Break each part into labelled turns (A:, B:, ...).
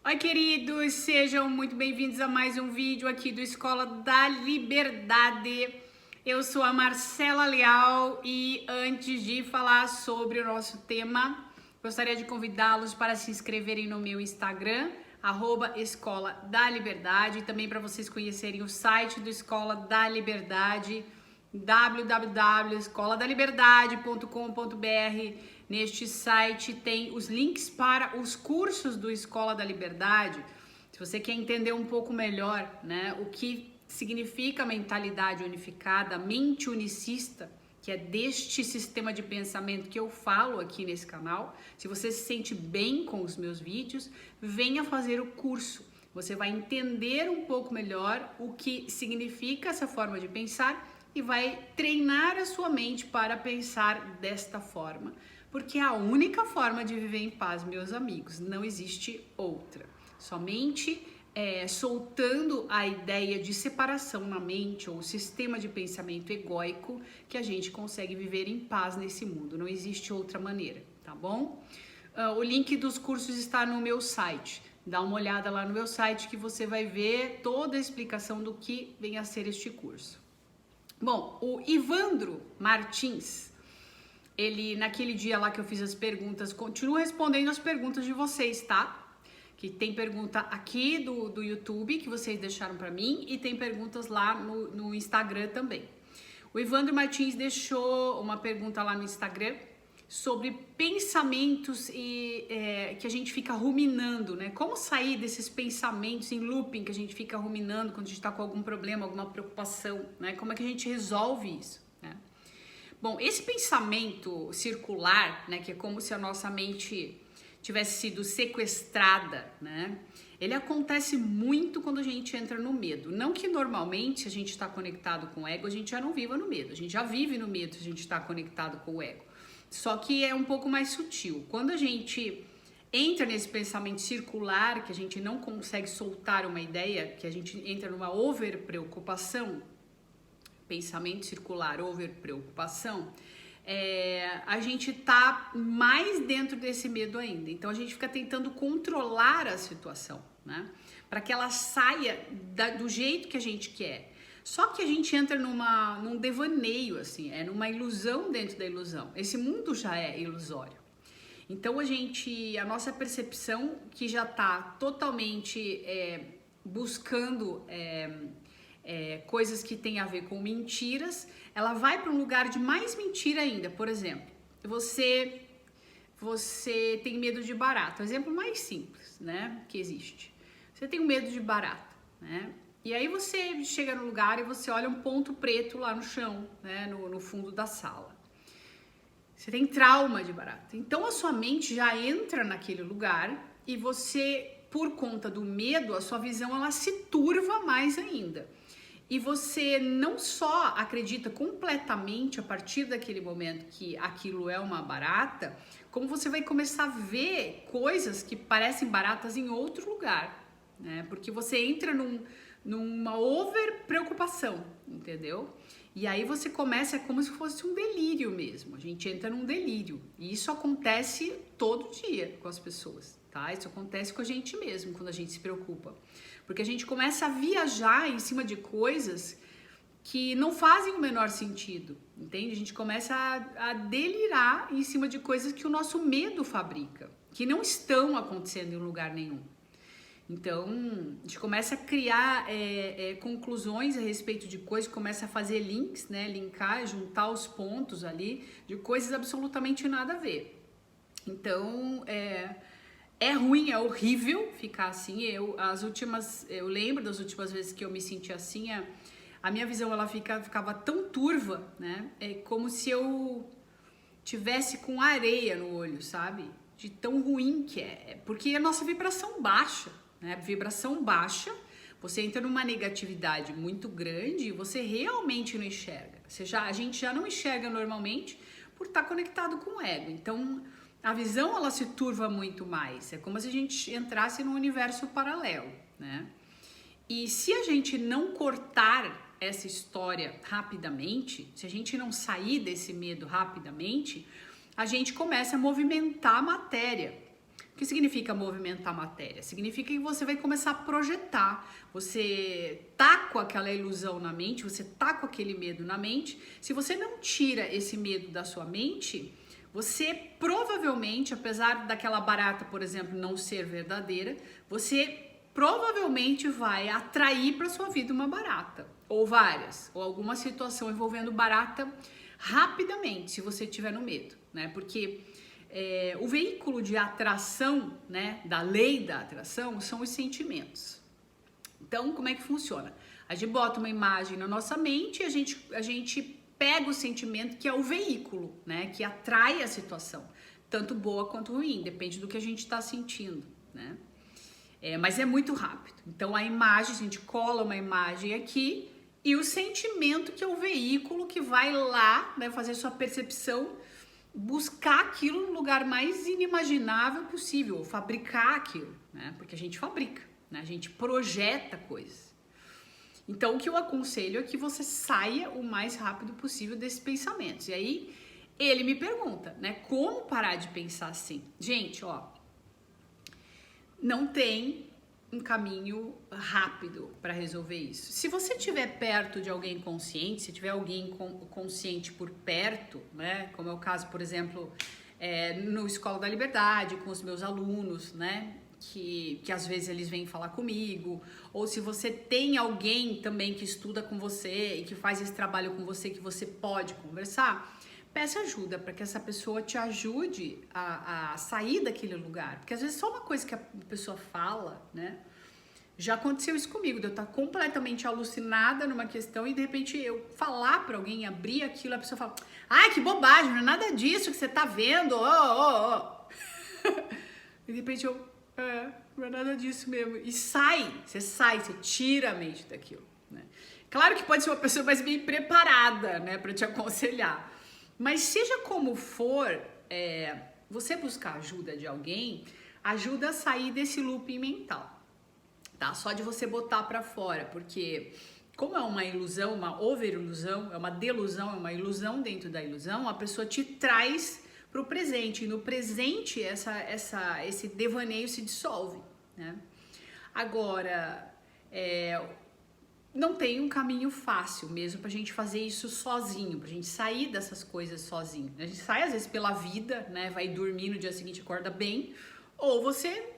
A: Oi, queridos, sejam muito bem-vindos a mais um vídeo aqui do Escola da Liberdade. Eu sou a Marcela Leal e antes de falar sobre o nosso tema, gostaria de convidá-los para se inscreverem no meu Instagram, @Escola da Liberdade, e também para vocês conhecerem o site do Escola da Liberdade, www.escoladaliberdade.com.br. Neste site tem os links para os cursos do Escola da Liberdade. Se você quer entender um pouco melhor, né, o que significa mentalidade unificada, mente unicista, que é deste sistema de pensamento que eu falo aqui nesse canal. Se você se sente bem com os meus vídeos, venha fazer o curso. Você vai entender um pouco melhor o que significa essa forma de pensar e vai treinar a sua mente para pensar desta forma. Porque é a única forma de viver em paz, meus amigos, não existe outra. Somente soltando a ideia de separação na mente ou o sistema de pensamento egóico que a gente consegue viver em paz nesse mundo. Não existe outra maneira, tá bom? O link dos cursos está no meu site. Dá uma olhada lá no meu site que você vai ver toda a explicação do que vem a ser este curso. Bom, o Ivandro Martins, ele naquele dia lá que eu fiz as perguntas, continua respondendo as perguntas de vocês, tá? Que tem pergunta aqui do YouTube que vocês deixaram para mim e tem perguntas lá no Instagram também. O Ivandro Martins deixou uma pergunta lá no Instagram sobre pensamentos que a gente fica ruminando, né? Como sair desses pensamentos em looping que a gente fica ruminando quando a gente está com algum problema, alguma preocupação, né? Como é que a gente resolve isso, né? Bom, esse pensamento circular, né, que é como se a nossa mente tivesse sido sequestrada, né? Ele acontece muito quando a gente entra no medo. Não que normalmente a gente está conectado com o ego, a gente já não viva no medo. A gente já vive no medo se a gente está conectado com o ego. Só que é um pouco mais sutil. Quando a gente entra nesse pensamento circular, que a gente não consegue soltar uma ideia, que a gente entra numa over-preocupação, pensamento circular, over-preocupação, a gente tá mais dentro desse medo ainda. Então a gente fica tentando controlar a situação, né? Para que ela saia do jeito que a gente quer. Só que a gente entra num devaneio, assim, numa ilusão dentro da ilusão. Esse mundo já é ilusório. Então a nossa percepção que já tá totalmente buscando coisas que tem a ver com mentiras, ela vai para um lugar de mais mentira ainda. Por exemplo, você tem medo de barata, o exemplo mais simples, né, que existe. Você tem medo de barata, né? E aí você chega no lugar e você olha um ponto preto lá no chão, né, no fundo da sala. Você tem trauma de barata. Então a sua mente já entra naquele lugar e você, por conta do medo, a sua visão ela se turva mais ainda. E você não só acredita completamente a partir daquele momento que aquilo é uma barata, como você vai começar a ver coisas que parecem baratas em outro lugar, né? Porque você entra numa over preocupação, entendeu? E aí você começa, é como se fosse um delírio mesmo. A gente entra num delírio. E isso acontece todo dia com as pessoas, tá? Isso acontece com a gente mesmo quando a gente se preocupa. Porque a gente começa a viajar em cima de coisas que não fazem o menor sentido, entende? A gente começa a delirar em cima de coisas que o nosso medo fabrica, que não estão acontecendo em lugar nenhum. Então, a gente começa a criar conclusões a respeito de coisas, começa a fazer links, né? Linkar, juntar os pontos ali de coisas absolutamente nada a ver. Então, é ruim, é horrível ficar assim. Eu lembro das últimas vezes que eu me senti assim, a minha visão ela ficava tão turva, né? É como se eu tivesse com areia no olho, sabe? De tão ruim que é. Porque a nossa vibração baixa, né? Vibração baixa, você entra numa negatividade muito grande e você realmente não enxerga. A gente já não enxerga normalmente por estar conectado com o ego. Então, a visão ela se turva muito mais. É como se a gente entrasse num universo paralelo, né? E se a gente não cortar essa história rapidamente, se a gente não sair desse medo rapidamente, a gente começa a movimentar a matéria. que significa movimentar matéria? Significa que você vai começar a projetar, você tá com aquela ilusão na mente, você tá com aquele medo na mente. Se você não tira esse medo da sua mente, você provavelmente, apesar daquela barata, por exemplo, não ser verdadeira, você provavelmente vai atrair para sua vida uma barata, ou várias, ou alguma situação envolvendo barata rapidamente, se você tiver no medo, né? Porque o veículo de atração, né, da lei da atração, são os sentimentos. Então, como é que funciona? A gente bota uma imagem na nossa mente e a gente pega o sentimento que é o veículo, né, que atrai a situação, tanto boa quanto ruim, depende do que a gente está sentindo, né? Mas é muito rápido. Então, a imagem, a gente cola uma imagem aqui e o sentimento que é o veículo que vai lá, né, fazer sua percepção, buscar aquilo no lugar mais inimaginável possível, fabricar aquilo, né? Porque a gente fabrica, né? A gente projeta coisas. Então, o que eu aconselho é que você saia o mais rápido possível desses pensamentos. E aí, ele me pergunta, né? Como parar de pensar assim? Gente, ó, não tem um caminho rápido para resolver isso. Se você estiver perto de alguém consciente, se tiver alguém consciente por perto, né, como é o caso, por exemplo, no Escola da Liberdade, com os meus alunos, né, que às vezes eles vêm falar comigo, ou se você tem alguém também que estuda com você e que faz esse trabalho com você, que você pode conversar, peça ajuda para que essa pessoa te ajude a sair daquele lugar. Porque às vezes só uma coisa que a pessoa fala, né? Já aconteceu isso comigo, de eu estar completamente alucinada numa questão e de repente eu falar para alguém, abrir aquilo, a pessoa fala: ai, que bobagem, não é nada disso que você tá vendo, E de repente eu, não é nada disso mesmo. E você tira a mente daquilo, né? Claro que pode ser uma pessoa mais bem preparada, né, para te aconselhar. Mas seja como for, você buscar ajuda de alguém ajuda a sair desse looping mental, tá? Só de você botar pra fora, porque como é uma ilusão, uma over-ilusão, é uma delusão, é uma ilusão dentro da ilusão, a pessoa te traz pro presente, e no presente esse devaneio se dissolve, né? Agora, não tem um caminho fácil mesmo pra gente fazer isso sozinho, pra gente sair dessas coisas sozinho. A gente sai às vezes pela vida, né? Vai dormir, no dia seguinte acorda bem, ou você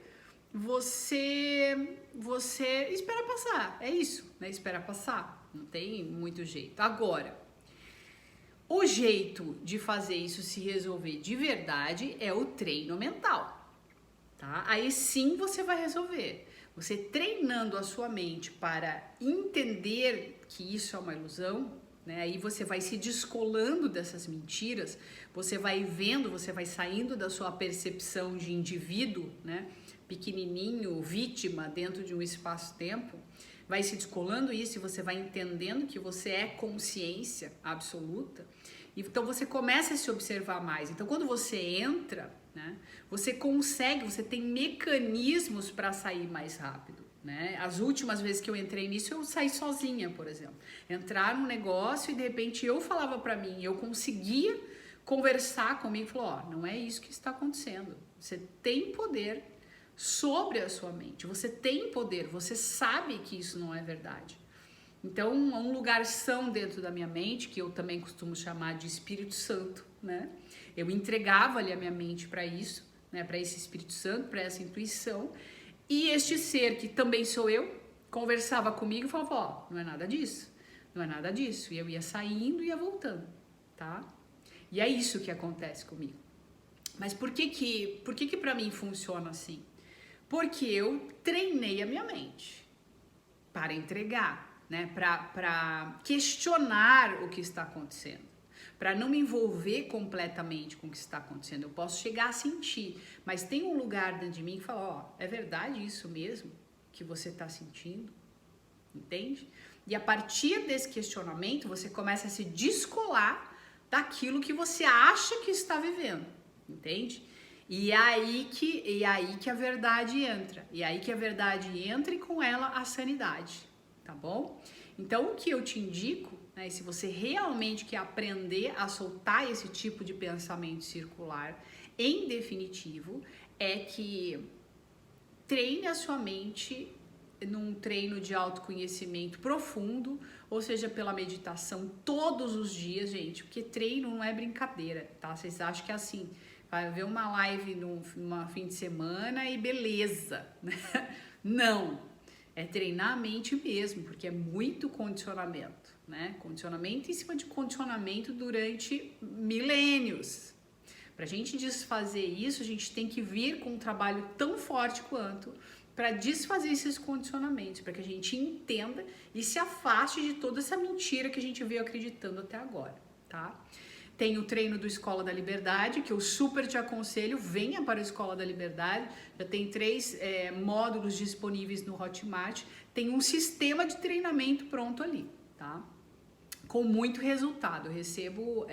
A: espera passar. É isso, né? Espera passar. Não tem muito jeito. Agora, o jeito de fazer isso se resolver de verdade é o treino mental, tá? Aí sim você vai resolver. Você treinando a sua mente para entender que isso é uma ilusão, né? Aí você vai se descolando dessas mentiras, você vai vendo, você vai saindo da sua percepção de indivíduo, né? Pequenininho, vítima dentro de um espaço-tempo, vai se descolando isso e você vai entendendo que você é consciência absoluta. Então você começa a se observar mais. Então quando você entra, né, você consegue, você tem mecanismos para sair mais rápido, né? As últimas vezes que eu entrei nisso, eu saí sozinha, por exemplo. Entrar num negócio e de repente eu falava para mim, eu conseguia conversar comigo e falar: ó, não é isso que está acontecendo. Você tem poder sobre a sua mente, você tem poder, você sabe que isso não é verdade. Então, um lugar são dentro da minha mente, que eu também costumo chamar de Espírito Santo, né? Eu entregava ali a minha mente para isso, né? Para esse Espírito Santo, para essa intuição, e este ser, que também sou eu, conversava comigo e falava: ó, não é nada disso, não é nada disso. E eu ia saindo e ia voltando, tá? E é isso que acontece comigo. Mas por que para mim funciona assim? Porque eu treinei a minha mente para entregar, né? Para questionar o que está acontecendo, para não me envolver completamente com o que está acontecendo. Eu posso chegar a sentir, mas tem um lugar dentro de mim que fala: ó, é verdade isso mesmo que você está sentindo? Entende? E a partir desse questionamento, você começa a se descolar daquilo que você acha que está vivendo, entende? E aí que a verdade entra. E aí que a verdade entra e com ela a sanidade, tá bom? Então o que eu te indico, né, se você realmente quer aprender a soltar esse tipo de pensamento circular, em definitivo, é que treine a sua mente num treino de autoconhecimento profundo, ou seja, pela meditação todos os dias, gente, porque treino não é brincadeira, tá? Vocês acham que é assim, vai ver uma live numa fim de semana e beleza, né? Não, é treinar a mente mesmo, porque é muito condicionamento, né? Condicionamento em cima de condicionamento durante milênios. Pra gente desfazer isso, a gente tem que vir com um trabalho tão forte quanto para desfazer esses condicionamentos, para que a gente entenda e se afaste de toda essa mentira que a gente veio acreditando até agora, tá? Tem o treino do Escola da Liberdade, que eu super te aconselho, venha para a Escola da Liberdade, já tem 3 módulos disponíveis no Hotmart, tem um sistema de treinamento pronto ali, tá? Com muito resultado, eu recebo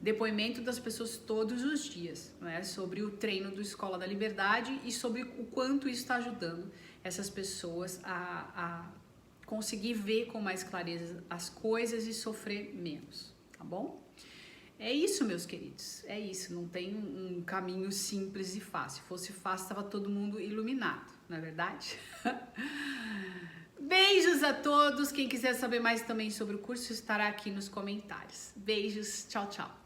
A: depoimento das pessoas todos os dias, né, sobre o treino do Escola da Liberdade e sobre o quanto isso está ajudando essas pessoas a conseguir ver com mais clareza as coisas e sofrer menos, tá bom? É isso, meus queridos, é isso, não tem um caminho simples e fácil. Se fosse fácil, estava todo mundo iluminado, não é verdade? Beijos a todos, quem quiser saber mais também sobre o curso estará aqui nos comentários. Beijos, tchau, tchau.